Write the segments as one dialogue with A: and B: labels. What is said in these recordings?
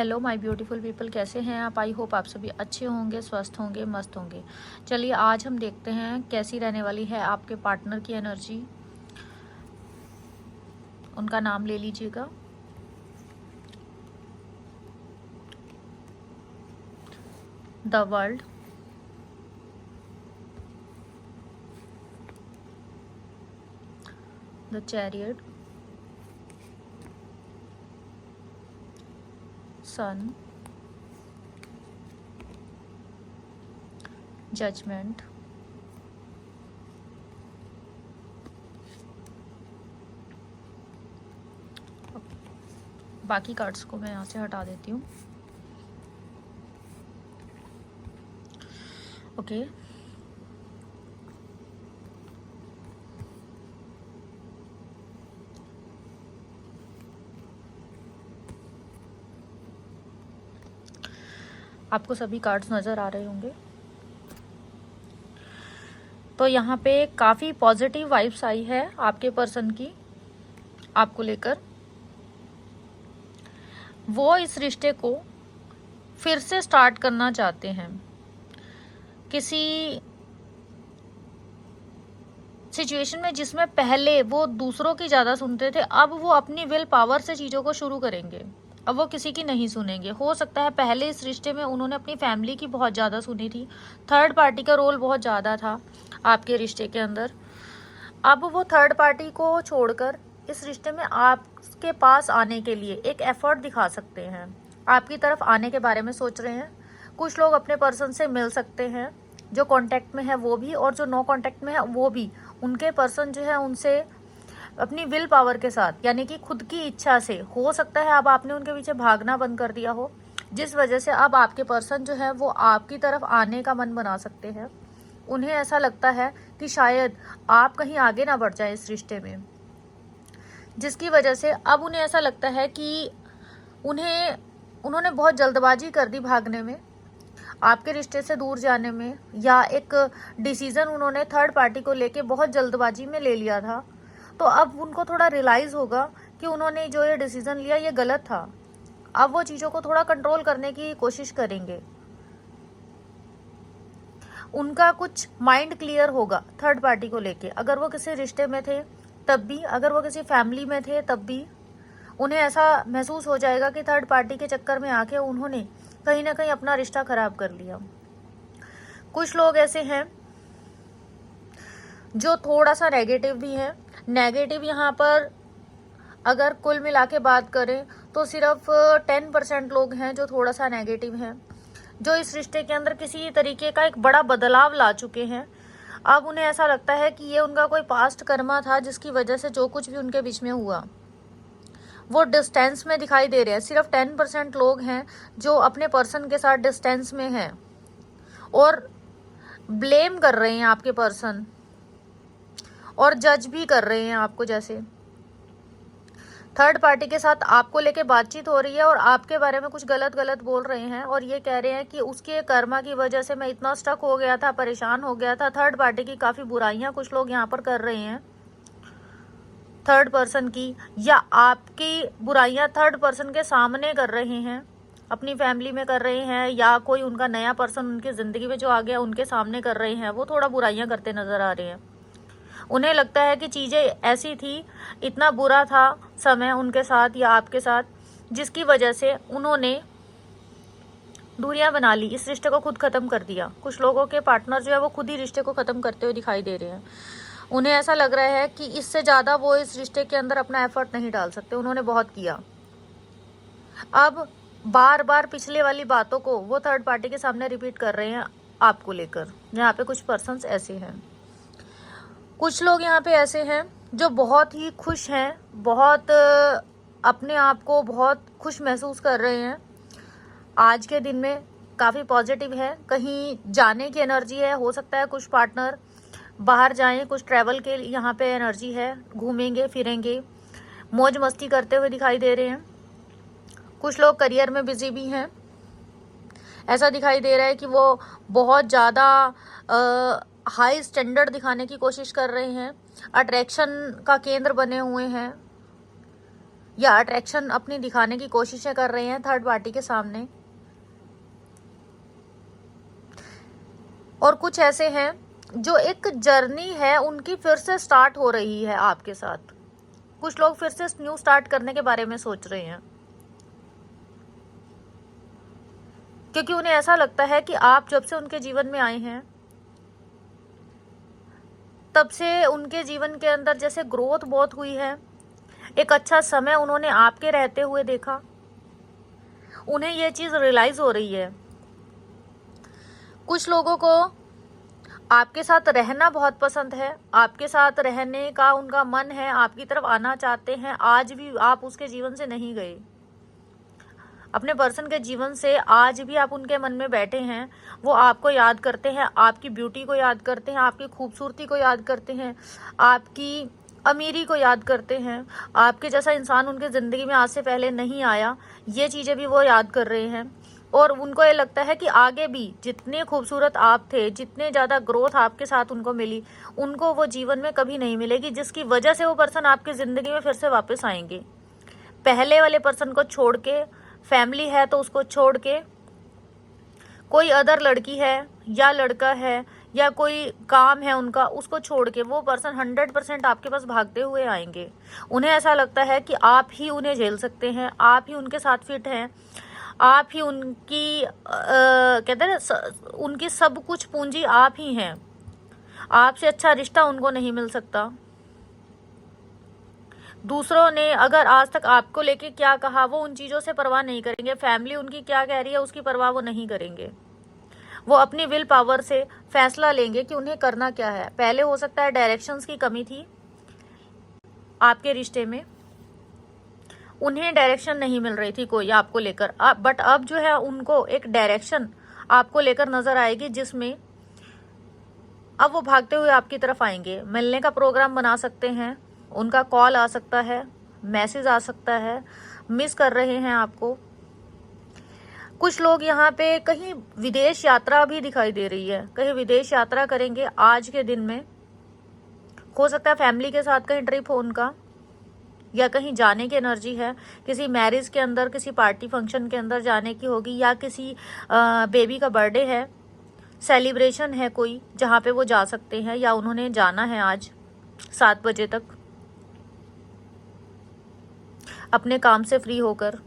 A: Hello my beautiful people, कैसे हैं आप। आई होप आप सभी अच्छे होंगे, स्वस्थ होंगे, मस्त होंगे। चलिए आज हम देखते हैं कैसी रहने वाली है आपके पार्टनर की एनर्जी। उनका नाम ले लीजिएगा। The world, the chariot, sun, judgement, बाकी कार्ड्स को मैं यहाँ से हटा देती हूँ। ओके, आपको सभी कार्ड्स नज़र आ रहे होंगे। तो यहाँ पे काफ़ी पॉजिटिव वाइब्स आई है आपके पर्सन की आपको लेकर। वो इस रिश्ते को फिर से स्टार्ट करना चाहते हैं। किसी सिचुएशन में जिसमें पहले वो दूसरों की ज़्यादा सुनते थे, अब वो अपनी विल पावर से चीज़ों को शुरू करेंगे। अब वो किसी की नहीं सुनेंगे। हो सकता है पहले इस रिश्ते में उन्होंने अपनी फैमिली की बहुत ज़्यादा सुनी थी, थर्ड पार्टी का रोल बहुत ज़्यादा था आपके रिश्ते के अंदर। अब वो थर्ड पार्टी को छोड़कर इस रिश्ते में आपके पास आने के लिए एक एफर्ट दिखा सकते हैं, आपकी तरफ आने के बारे में सोच रहे हैं। कुछ लोग अपने पर्सन से मिल सकते हैं, जो कांटेक्ट में है वो भी, और जो नो कांटेक्ट में है वो भी। उनके पर्सन जो है उनसे अपनी विल पावर के साथ, यानी कि खुद की इच्छा से, हो सकता है अब आपने उनके पीछे भागना बंद कर दिया हो, जिस वजह से अब आपके पर्सन जो है वो आपकी तरफ आने का मन बना सकते हैं। उन्हें ऐसा लगता है कि शायद आप कहीं आगे ना बढ़ जाए इस रिश्ते में, जिसकी वजह से अब उन्हें ऐसा लगता है कि उन्होंने बहुत जल्दबाजी कर दी भागने में, आपके रिश्ते से दूर जाने में, या एक डिसीजन उन्होंने थर्ड पार्टी को लेके बहुत जल्दबाजी में ले लिया था। तो अब उनको थोड़ा रियलाइज होगा कि उन्होंने जो ये डिसीजन लिया ये गलत था। अब वो चीज़ों को थोड़ा कंट्रोल करने की कोशिश करेंगे। उनका कुछ माइंड क्लियर होगा थर्ड पार्टी को लेके। अगर वो किसी रिश्ते में थे तब भी, अगर वो किसी फैमिली में थे तब भी, उन्हें ऐसा महसूस हो जाएगा कि थर्ड पार्टी के चक्कर में आके उन्होंने कहीं ना कहीं अपना रिश्ता खराब कर लिया। कुछ लोग ऐसे हैं जो थोड़ा सा नेगेटिव भी हैं। नेगेटिव यहाँ पर अगर कुल मिला के बात करें तो सिर्फ 10% लोग हैं जो थोड़ा सा नेगेटिव हैं, जो इस रिश्ते के अंदर किसी तरीके का एक बड़ा बदलाव ला चुके हैं। अब उन्हें ऐसा लगता है कि ये उनका कोई पास्ट कर्मा था, जिसकी वजह से जो कुछ भी उनके बीच में हुआ वो डिस्टेंस में दिखाई दे रहे हैं। सिर्फ 10% लोग हैं जो अपने पर्सन के साथ डिस्टेंस में हैं और ब्लेम कर रहे हैं आपके पर्सन, और जज भी कर रहे हैं आपको। जैसे थर्ड पार्टी के साथ आपको लेके बातचीत हो रही है और आपके बारे में कुछ गलत गलत बोल रहे हैं, और ये कह रहे हैं कि उसके कर्मा की वजह से मैं इतना स्टक हो गया था, परेशान हो गया था। थर्ड पार्टी की काफ़ी बुराइयां कुछ लोग यहाँ पर कर रहे हैं थर्ड पर्सन की, या आपकी बुराइयां थर्ड पर्सन के सामने कर रहे हैं, अपनी फैमिली में कर रहे हैं, या कोई उनका नया पर्सन उनकी ज़िंदगी में जो आ गया उनके सामने कर रहे हैं। वो थोड़ा बुराइयां करते नज़र आ रहे हैं। उन्हें लगता है कि चीज़ें ऐसी थी, इतना बुरा था समय उनके साथ या आपके साथ, जिसकी वजह से उन्होंने दूरियां बना ली, इस रिश्ते को खुद ख़त्म कर दिया। कुछ लोगों के पार्टनर जो है वो खुद ही रिश्ते को ख़त्म करते हुए दिखाई दे रहे हैं। उन्हें ऐसा लग रहा है कि इससे ज़्यादा वो इस रिश्ते के अंदर अपना एफर्ट नहीं डाल सकते, उन्होंने बहुत किया। अब बार बार पिछले वाली बातों को वो थर्ड पार्टी के सामने रिपीट कर रहे हैं आपको लेकर। यहाँ पे कुछ पर्सन्स ऐसे हैं। कुछ लोग यहाँ पे ऐसे हैं जो बहुत ही खुश हैं, बहुत अपने आप को बहुत खुश महसूस कर रहे हैं। आज के दिन में काफ़ी पॉजिटिव है, कहीं जाने की एनर्जी है। हो सकता है कुछ पार्टनर बाहर जाएं, कुछ ट्रैवल के यहाँ पे एनर्जी है, घूमेंगे फिरेंगे, मौज मस्ती करते हुए दिखाई दे रहे हैं। कुछ लोग करियर में बिजी भी हैं। ऐसा दिखाई दे रहा है कि वो बहुत ज़्यादा हाई स्टैंडर्ड दिखाने की कोशिश कर रहे हैं, अट्रैक्शन का केंद्र बने हुए हैं, या अट्रैक्शन अपनी दिखाने की कोशिशें कर रहे हैं थर्ड पार्टी के सामने। और कुछ ऐसे हैं जो एक जर्नी है उनकी फिर से स्टार्ट हो रही है आपके साथ। कुछ लोग फिर से न्यू स्टार्ट करने के बारे में सोच रहे हैं, क्योंकि उन्हें ऐसा लगता है कि आप जब से उनके जीवन में आए हैं तब से उनके जीवन के अंदर जैसे ग्रोथ बहुत हुई है। एक अच्छा समय उन्होंने आपके रहते हुए देखा, उन्हें ये चीज रियलाइज हो रही है। कुछ लोगों को आपके साथ रहना बहुत पसंद है, आपके साथ रहने का उनका मन है, आपकी तरफ आना चाहते हैं। आज भी आप उसके जीवन से नहीं गए, अपने पर्सन के जीवन से आज भी आप उनके मन में बैठे हैं। वो आपको याद करते हैं, आपकी ब्यूटी को याद करते हैं, आपकी खूबसूरती को याद करते हैं, आपकी अमीरी को याद करते हैं। आपके जैसा इंसान उनके ज़िंदगी में आज से पहले नहीं आया, ये चीज़ें भी वो याद कर रहे हैं। और उनको ये लगता है कि आगे भी जितने खूबसूरत आप थे, जितने ज़्यादा ग्रोथ आपके साथ उनको मिली, उनको वो जीवन में कभी नहीं मिलेगी, जिसकी वजह से वो पर्सन आपकी ज़िंदगी में फिर से वापस आएंगे। पहले वाले पर्सन को छोड़ के, फैमिली है तो उसको छोड़ के, कोई अदर लड़की है या लड़का है या कोई काम है उनका, उसको छोड़ के वो पर्सन 100% आपके पास भागते हुए आएंगे। उन्हें ऐसा लगता है कि आप ही उन्हें झेल सकते हैं, आप ही उनके साथ फिट हैं, आप ही उनकी कहते हैं उनकी सब कुछ पूंजी आप ही हैं। आपसे अच्छा रिश्ता उनको नहीं मिल सकता। दूसरों ने अगर आज तक आपको लेके क्या कहा, वो उन चीज़ों से परवाह नहीं करेंगे। फैमिली उनकी क्या कह रही है उसकी परवाह वो नहीं करेंगे। वो अपनी विल पावर से फैसला लेंगे कि उन्हें करना क्या है। पहले हो सकता है डायरेक्शंस की कमी थी आपके रिश्ते में, उन्हें डायरेक्शन नहीं मिल रही थी कोई आपको लेकर, बट अब जो है उनको एक डायरेक्शन आपको लेकर नजर आएगी, जिसमें अब वो भागते हुए आपकी तरफ आएंगे। मिलने का प्रोग्राम बना सकते हैं, उनका कॉल आ सकता है, मैसेज आ सकता है, मिस कर रहे हैं आपको। कुछ लोग यहाँ पे कहीं विदेश यात्रा भी दिखाई दे रही है, कहीं विदेश यात्रा करेंगे आज के दिन में। हो सकता है फैमिली के साथ कहीं ट्रिप हो उनका, या कहीं जाने की एनर्जी है, किसी मैरिज के अंदर, किसी पार्टी फंक्शन के अंदर जाने की होगी, या किसी बेबी का बर्थडे है, सेलिब्रेशन है कोई, जहाँ पे वो जा सकते हैं या उन्होंने जाना है आज 7 बजे तक अपने काम से फ्री होकर।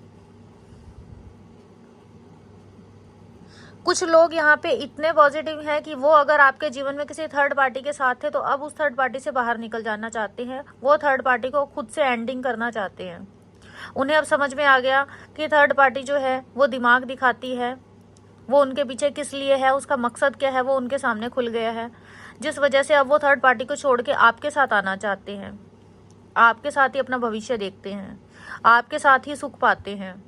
A: कुछ लोग यहाँ पे इतने पॉजिटिव हैं कि वो अगर आपके जीवन में किसी थर्ड पार्टी के साथ थे तो अब उस थर्ड पार्टी से बाहर निकल जाना चाहते हैं। वो थर्ड पार्टी को खुद से एंडिंग करना चाहते हैं। उन्हें अब समझ में आ गया कि थर्ड पार्टी जो है वो दिमाग दिखाती है, वो उनके पीछे किस लिए है, उसका मकसद क्या है, वो उनके सामने खुल गया है। जिस वजह से अब वो थर्ड पार्टी को छोड़ के आपके साथ आना चाहते हैं, आपके साथ ही अपना भविष्य देखते हैं, आपके साथ ही सुख पाते हैं।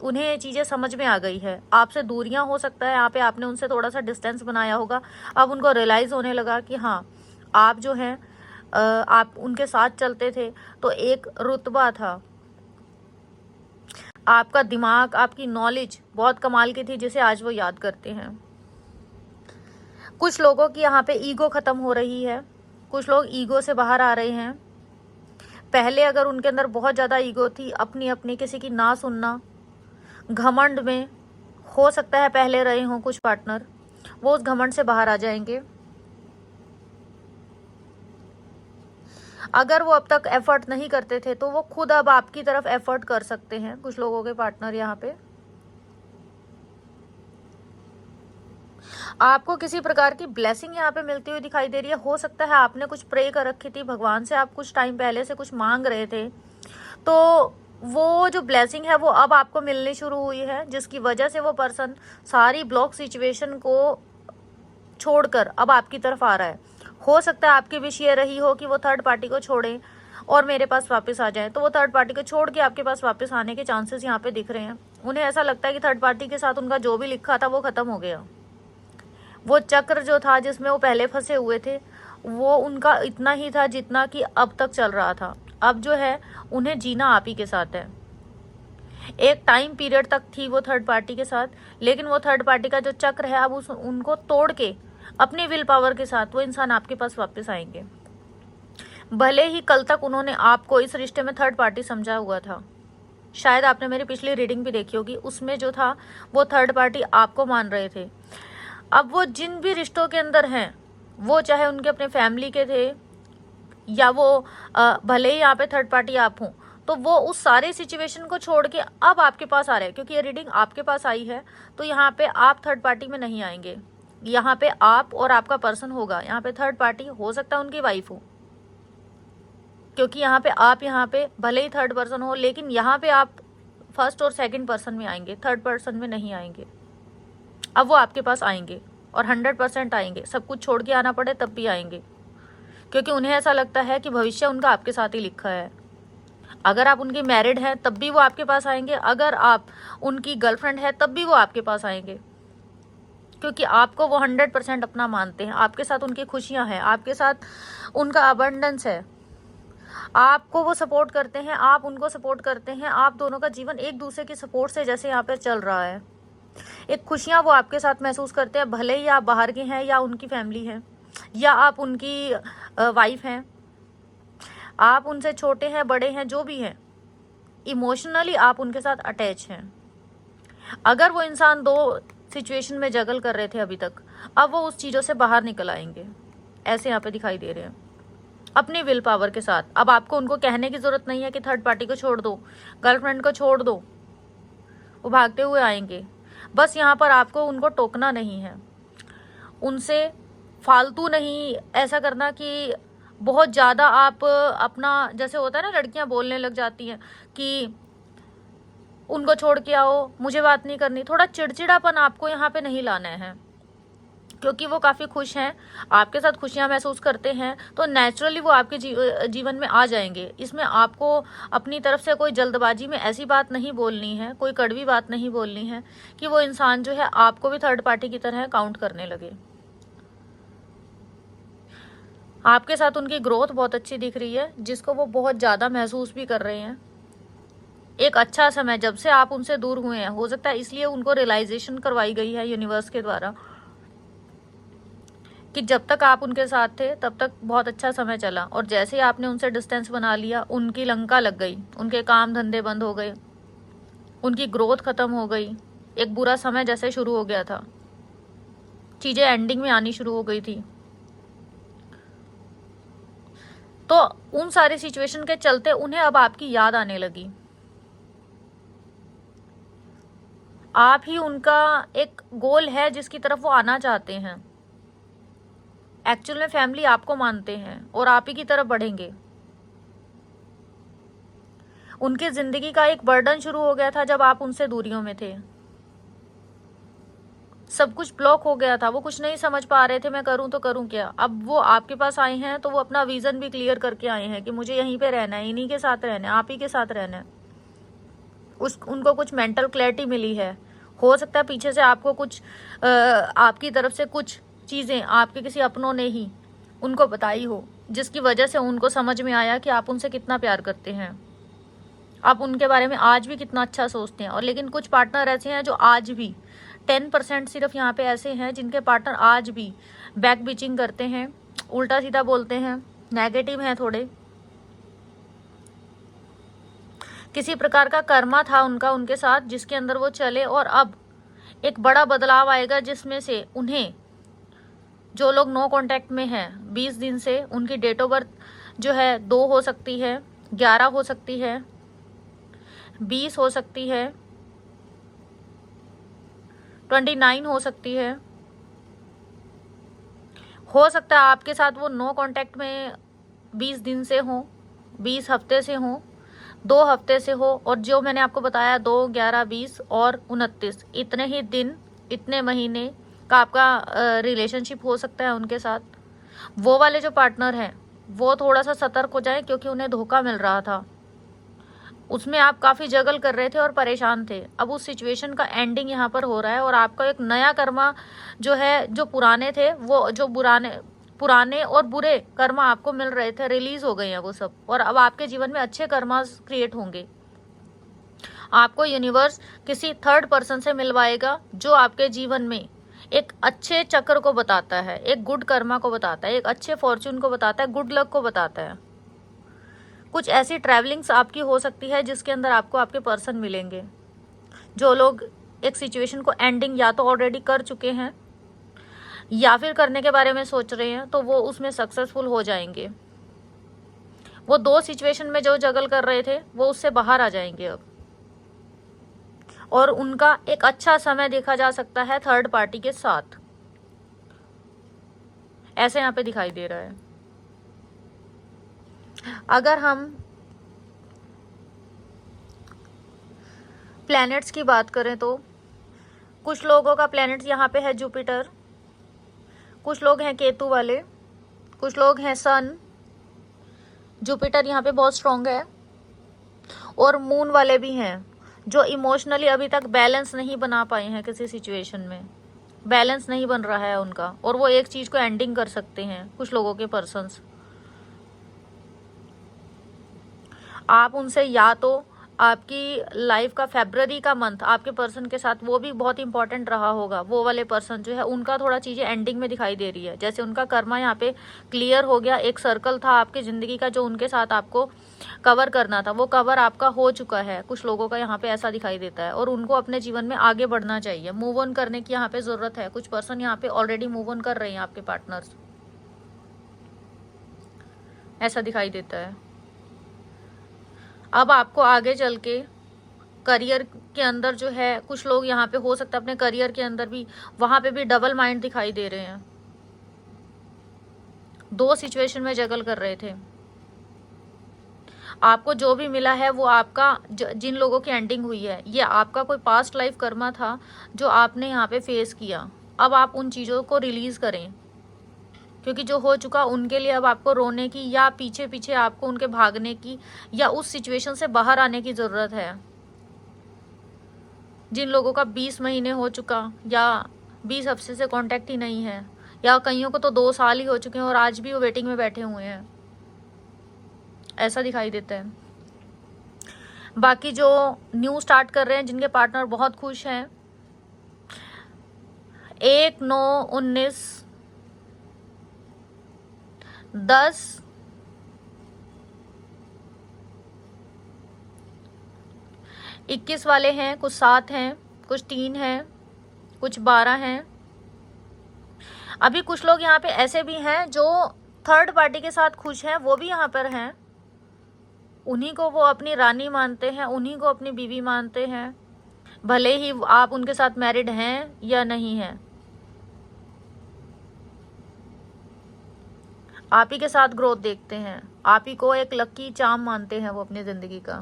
A: उन्हें ये चीज़ें समझ में आ गई है। आपसे दूरियां हो सकता है यहाँ पे आपने उनसे थोड़ा सा डिस्टेंस बनाया होगा, अब उनको रियलाइज़ होने लगा कि हाँ, आप जो हैं आप उनके साथ चलते थे तो एक रुतबा था, आपका दिमाग, आपकी नॉलेज बहुत कमाल की थी, जिसे आज वो याद करते हैं। कुछ लोगों की यहाँ पे ईगो ख़त्म हो रही है, कुछ लोग ईगो से बाहर आ रहे हैं। पहले अगर उनके अंदर बहुत ज़्यादा ईगो थी, अपनी अपनी किसी की ना सुनना, घमंड में हो सकता है पहले रहे हों कुछ पार्टनर, वो उस घमंड से बाहर आ जाएंगे। अगर वो अब तक एफर्ट नहीं करते थे तो वो खुद अब आपकी तरफ एफर्ट कर सकते हैं। कुछ लोगों के पार्टनर यहाँ पे आपको किसी प्रकार की ब्लेसिंग यहाँ पे मिलती हुई दिखाई दे रही है। हो सकता है आपने कुछ प्रे कर रखी थी भगवान से, आप कुछ टाइम पहले से कुछ मांग रहे थे, तो वो जो ब्लेसिंग है वो अब आपको मिलनी शुरू हुई है, जिसकी वजह से वो पर्सन सारी ब्लॉक सिचुएशन को छोड़कर अब आपकी तरफ आ रहा है। हो सकता है आपकी विश ये रही हो कि वो थर्ड पार्टी को छोड़ें और मेरे पास वापस आ जाए, तो वो थर्ड पार्टी को छोड़ के आपके पास वापस आने के चांसेस यहाँ पे दिख रहे हैं। उन्हें ऐसा लगता है कि थर्ड पार्टी के साथ उनका जो भी लिखा था वो खत्म हो गया। वो चक्र जो था जिसमें वो पहले फंसे हुए थे, वो उनका इतना ही था जितना कि अब तक चल रहा था। अब जो है उन्हें जीना आप ही के साथ है। एक टाइम पीरियड तक थी वो थर्ड पार्टी के साथ, लेकिन वो थर्ड पार्टी का जो चक्र है अब उनको तोड़ के अपनी विल पावर के साथ वो इंसान आपके पास वापस आएंगे। भले ही कल तक उन्होंने आपको इस रिश्ते में थर्ड पार्टी समझा हुआ था, शायद आपने मेरी पिछली रीडिंग भी देखी होगी, उसमें जो था वो थर्ड पार्टी आपको मान रहे थे। अब वो जिन भी रिश्तों के अंदर हैं, वो चाहे उनके अपने फैमिली के थे या वो भले ही यहाँ पे थर्ड पार्टी आप हों, तो वो उस सारे सिचुएशन को छोड़ के अब आपके पास आ रहे हैं, क्योंकि ये रीडिंग आपके पास आई है। तो यहाँ पे आप थर्ड पार्टी में नहीं आएंगे, यहाँ पे आप और आपका पर्सन होगा। यहाँ पे थर्ड पार्टी हो सकता है उनकी वाइफ हो, क्योंकि यहाँ पे आप यहाँ पे भले ही थर्ड पर्सन हो, लेकिन यहाँ पे आप फर्स्ट और सेकंड पर्सन में आएंगे, थर्ड पर्सन में नहीं आएंगे। अब वो आपके पास आएंगे और 100% आएंगे, सब कुछ छोड़ के आना पड़े तब भी आएंगे, क्योंकि उन्हें ऐसा लगता है कि भविष्य उनका आपके साथ ही लिखा है। अगर आप उनकी मैरिड हैं तब भी वो आपके पास आएंगे, अगर आप उनकी गर्लफ्रेंड है तब भी वो आपके पास आएंगे, क्योंकि आपको वो 100% अपना मानते हैं। आपके साथ उनकी खुशियां हैं, आपके साथ उनका अबंडेंस है, आपको वो सपोर्ट करते हैं, आप उनको सपोर्ट करते हैं। आप दोनों का जीवन एक दूसरे की सपोर्ट से जैसे यहाँ पे चल रहा है। एक खुशियां वो आपके साथ महसूस करते हैं, भले ही आप बाहर के हैं या उनकी फैमिली है या आप उनकी वाइफ हैं, आप उनसे छोटे हैं बड़े हैं जो भी हैं, इमोशनली आप उनके साथ अटैच हैं। अगर वो इंसान दो सिचुएशन में जगल कर रहे थे अभी तक, अब वो उस चीज़ों से बाहर निकल आएंगे, ऐसे यहाँ पे दिखाई दे रहे हैं अपनी विल पावर के साथ। अब आपको उनको कहने की ज़रूरत नहीं है कि थर्ड पार्टी को छोड़ दो, गर्लफ्रेंड को छोड़ दो, वो भागते हुए आएंगे। बस यहाँ पर आपको उनको टोकना नहीं है, उनसे फालतू नहीं ऐसा करना कि बहुत ज़्यादा आप अपना, जैसे होता है ना लड़कियां बोलने लग जाती हैं कि उनको छोड़ के आओ, मुझे बात नहीं करनी। थोड़ा चिड़चिड़ापन आपको यहाँ पे नहीं लाना है, क्योंकि वो काफ़ी खुश हैं, आपके साथ खुशियाँ महसूस करते हैं, तो नेचुरली वो आपके जीवन में आ जाएंगे। इसमें आपको अपनी तरफ से कोई जल्दबाजी में ऐसी बात नहीं बोलनी है, कोई कड़वी बात नहीं बोलनी है कि वो इंसान जो है आपको भी थर्ड पार्टी की तरह काउंट करने लगे। आपके साथ उनकी ग्रोथ बहुत अच्छी दिख रही है, जिसको वो बहुत ज़्यादा महसूस भी कर रहे हैं। एक अच्छा समय जब से आप उनसे दूर हुए हैं, हो सकता है इसलिए उनको रियलाइजेशन करवाई गई है यूनिवर्स के द्वारा कि जब तक आप उनके साथ थे तब तक बहुत अच्छा समय चला, और जैसे ही आपने उनसे डिस्टेंस बना लिया, उनकी लंका लग गई, उनके काम धंधे बंद हो गए, उनकी ग्रोथ खत्म हो गई। एक बुरा समय जैसे शुरू हो गया था, चीज़ें एंडिंग में आनी शुरू हो गई थी। तो उन सारी सिचुएशन के चलते उन्हें अब आपकी याद आने लगी। आप ही उनका एक गोल है जिसकी तरफ वो आना चाहते हैं। एक्चुअल में फैमिली आपको मानते हैं और आप ही की तरफ बढ़ेंगे। उनकी जिंदगी का एक बर्डन शुरू हो गया था जब आप उनसे दूरियों में थे, सब कुछ ब्लॉक हो गया था, वो कुछ नहीं समझ पा रहे थे मैं करूं तो करूं क्या। अब वो आपके पास आए हैं तो वो अपना विजन भी क्लियर करके आए हैं कि मुझे यहीं पे रहना है, इन्हीं के साथ रहना है, आप ही के साथ रहना है। उनको कुछ मेंटल क्लैरिटी मिली है। हो सकता है पीछे से आपको कुछ आपकी तरफ से कुछ चीज़ें आपके किसी अपनों ने ही उनको बताई हो, जिसकी वजह से उनको समझ में आया कि आप उनसे कितना प्यार करते हैं, आप उनके बारे में आज भी कितना अच्छा सोचते हैं। और लेकिन कुछ पार्टनर ऐसे हैं जो आज भी 10% सिर्फ यहाँ पे ऐसे हैं जिनके पार्टनर आज भी बैक बिचिंग करते हैं, उल्टा सीधा बोलते हैं, नेगेटिव हैं थोड़े। किसी प्रकार का कर्मा था उनका उनके साथ जिसके अंदर वो चले, और अब एक बड़ा बदलाव आएगा जिसमें से उन्हें, जो लोग नो कांटेक्ट में हैं 20 दिन से, उनकी डेट ऑफ बर्थ जो है 2 हो सकती है, 11 हो सकती है, 20 हो सकती है, 29 हो सकती है। हो सकता है आपके साथ वो नो कांटेक्ट में 20 दिन से हो, 20 हफ्ते से हो, 2 हफ्ते से हो, और जो मैंने आपको बताया 2, 11, 20 और 29, इतने ही दिन, इतने महीने का आपका रिलेशनशिप हो सकता है उनके साथ। वो वाले जो पार्टनर हैं वो थोड़ा सा सतर्क हो जाएं, क्योंकि उन्हें धोखा मिल रहा था, उसमें आप काफ़ी जगल कर रहे थे और परेशान थे। अब उस सिचुएशन का एंडिंग यहाँ पर हो रहा है, और आपका एक नया कर्मा जो है, जो पुराने थे वो, जो पुराने और बुरे कर्मा आपको मिल रहे थे, रिलीज हो गए हैं वो सब, और अब आपके जीवन में अच्छे कर्मा क्रिएट होंगे। आपको यूनिवर्स किसी थर्ड पर्सन से मिलवाएगा जो आपके जीवन में एक अच्छे चक्र को बताता है, एक गुड कर्मा को बताता है, एक अच्छे फॉर्च्यून को बताता है, गुड लक को बताता है। कुछ ऐसी ट्रैवलिंग्स आपकी हो सकती है जिसके अंदर आपको आपके पर्सन मिलेंगे। जो लोग एक सिचुएशन को एंडिंग या तो ऑलरेडी कर चुके हैं या फिर करने के बारे में सोच रहे हैं, तो वो उसमें सक्सेसफुल हो जाएंगे। वो 2 सिचुएशन में जो जगल कर रहे थे वो उससे बाहर आ जाएंगे अब, और उनका एक अच्छा समय देखा जा सकता है थर्ड पार्टी के साथ, ऐसे यहाँ पे दिखाई दे रहा है। अगर हम प्लैनेट्स की बात करें तो कुछ लोगों का प्लैनेट्स यहाँ पे है जुपिटर, कुछ लोग हैं केतु वाले, कुछ लोग हैं सन। जुपिटर यहाँ पे बहुत स्ट्रॉन्ग है, और मून वाले भी हैं जो इमोशनली अभी तक बैलेंस नहीं बना पाए हैं, किसी सिचुएशन में बैलेंस नहीं बन रहा है उनका, और वो एक चीज को एंडिंग कर सकते हैं। कुछ लोगों के पर्सन्स, आप उनसे या तो आपकी लाइफ का फरवरी का मंथ आपके पर्सन के साथ वो भी बहुत इंपॉर्टेंट रहा होगा। वो वाले पर्सन जो है उनका थोड़ा चीजें एंडिंग में दिखाई दे रही है, जैसे उनका कर्मा यहाँ पे क्लियर हो गया। एक सर्कल था आपकी जिंदगी का जो उनके साथ आपको कवर करना था, वो कवर आपका हो चुका है। कुछ लोगों का यहाँ पे ऐसा दिखाई देता है, और उनको अपने जीवन में आगे बढ़ना चाहिए, मूव ऑन करने की यहाँ पे जरूरत है। कुछ पर्सन यहाँ पे ऑलरेडी मूव ऑन कर रहे हैं, आपके पार्टनर्स, ऐसा दिखाई देता है। अब आपको आगे चल के करियर के अंदर जो है, कुछ लोग यहाँ पे हो सकता है अपने करियर के अंदर भी, वहां पे भी डबल माइंड दिखाई दे रहे हैं। 2 सिचुएशन में जगल कर रहे थे। आपको जो भी मिला है वो आपका, जिन लोगों की एंडिंग हुई है, ये आपका कोई पास्ट लाइफ कर्मा था जो आपने यहाँ पे फेस किया। अब आप उन चीज़ों को रिलीज करें, क्योंकि जो हो चुका उनके लिए अब आपको रोने की या पीछे पीछे आपको उनके भागने की या उस सिचुएशन से बाहर आने की ज़रूरत है। जिन लोगों का 20 महीने हो चुका या 20 हफ्ते से कांटेक्ट ही नहीं है, या कईयों को तो 2 साल ही हो चुके हैं और आज भी वो वेटिंग में बैठे हुए हैं, ऐसा दिखाई देता है। बाकी जो न्यू स्टार्ट कर रहे हैं, जिनके पार्टनर बहुत खुश हैं, 1, 9, 19, 10, 21 वाले हैं, कुछ 7 हैं, कुछ 3 हैं, कुछ 12 हैं। अभी कुछ लोग यहाँ पे ऐसे भी हैं जो थर्ड पार्टी के साथ खुश हैं, वो भी यहाँ पर हैं। उन्हीं को वो अपनी रानी मानते हैं, उन्हीं को अपनी बीवी मानते हैं, भले ही आप उनके साथ मैरिड हैं या नहीं हैं। आप ही के साथ ग्रोथ देखते हैं, आप ही को एक लकी चार्म मानते हैं वो अपनी जिंदगी का।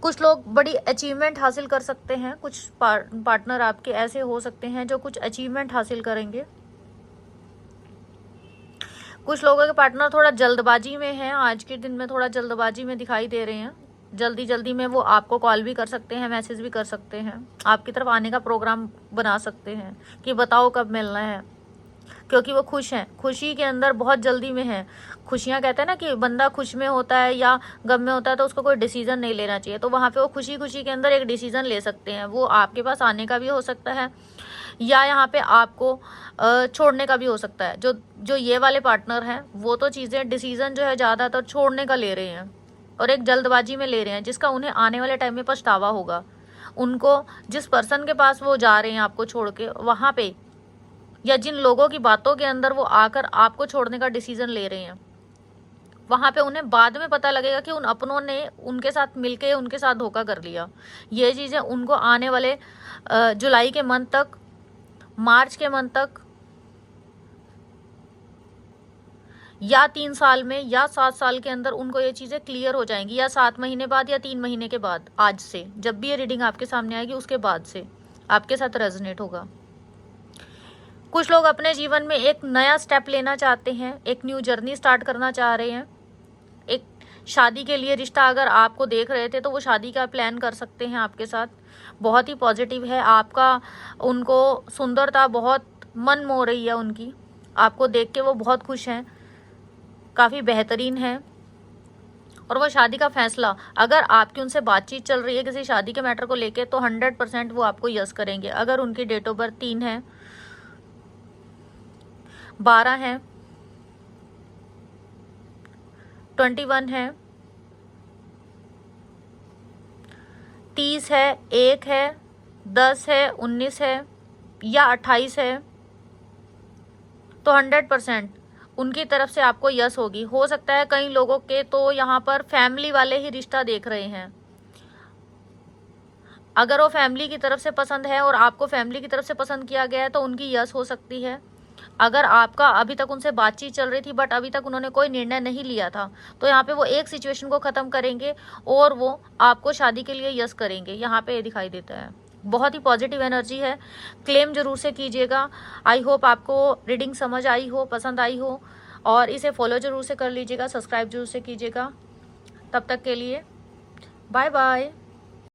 A: कुछ लोग बड़ी अचीवमेंट हासिल कर सकते हैं, कुछ पार्टनर आपके ऐसे हो सकते हैं जो कुछ अचीवमेंट हासिल करेंगे। कुछ लोगों के पार्टनर थोड़ा जल्दबाजी में हैं, आज के दिन में थोड़ा जल्दबाजी में दिखाई दे रहे हैं। जल्दी जल्दी में वो आपको कॉल भी कर सकते हैं, मैसेज भी कर सकते हैं, आपकी तरफ आने का प्रोग्राम बना सकते हैं कि बताओ कब मिलना है, क्योंकि वो खुश हैं, खुशी के अंदर बहुत जल्दी में है। खुशियाँ कहते हैं ना कि बंदा खुश में होता है या गम में होता है तो उसको कोई डिसीजन नहीं लेना चाहिए, तो वहाँ पे वो खुशी खुशी के अंदर एक डिसीजन ले सकते हैं। वो आपके पास आने का भी हो सकता है या यहाँ पे आपको छोड़ने का भी हो सकता है। जो ये वाले पार्टनर हैं वो तो चीज़ें डिसीजन जो है ज़्यादातर छोड़ने का ले रहे हैं और एक जल्दबाजी में ले रहे हैं, जिसका उन्हें आने वाले टाइम में पछतावा होगा। उनको जिस पर्सन के पास वो जा रहे हैं आपको छोड़ के, वहाँ पे या जिन लोगों की बातों के अंदर वो आकर आपको छोड़ने का डिसीजन ले रहे हैं, वहाँ पे उन्हें बाद में पता लगेगा कि उन अपनों ने उनके साथ मिलके उनके साथ धोखा कर लिया। ये चीज़ें उनको आने वाले जुलाई के मंथ तक, मार्च के मंथ तक, या 3 साल में या 7 साल के अंदर उनको ये चीज़ें क्लियर हो जाएंगी, या 7 महीने बाद या 3 महीने के बाद, आज से जब भी ये रीडिंग आपके सामने आएगी उसके बाद से आपके साथ रेजोनेट होगा। कुछ लोग अपने जीवन में एक नया स्टेप लेना चाहते हैं, एक न्यू जर्नी स्टार्ट करना चाह रहे हैं। एक शादी के लिए रिश्ता अगर आपको देख रहे थे तो वो शादी का प्लान कर सकते हैं आपके साथ। बहुत ही पॉजिटिव है आपका, उनको सुंदरता बहुत मन मोह रही है उनकी, आपको देख के वो बहुत खुश हैं, काफ़ी बेहतरीन है। और वो शादी का फैसला, अगर आपकी उनसे बातचीत चल रही है किसी शादी के मैटर को लेके, तो 100% वो आपको यस करेंगे। अगर उनकी डेट ऑफ बर्थ 3 है, 12 है, 21 है, 30 है, 1 है, 10 है, 19 है या 28 है, तो 100% उनकी तरफ से आपको यस होगी। हो सकता है कई लोगों के तो यहाँ पर फैमिली वाले ही रिश्ता देख रहे हैं। अगर वो फैमिली की तरफ से पसंद है और आपको फैमिली की तरफ से पसंद किया गया है तो उनकी यस हो सकती है। अगर आपका अभी तक उनसे बातचीत चल रही थी बट अभी तक उन्होंने कोई निर्णय नहीं लिया था, तो यहाँ पे वो एक सिचुएशन को ख़त्म करेंगे और वो आपको शादी के लिए यस करेंगे। यहाँ पे ये दिखाई देता है। बहुत ही पॉजिटिव एनर्जी है। क्लेम जरूर से कीजिएगा। आई होप आपको रीडिंग समझ आई हो, पसंद आई हो, और इसे फॉलो जरूर से कर लीजिएगा, सब्सक्राइब जरूर से कीजिएगा। तब तक के लिए बाय बाय।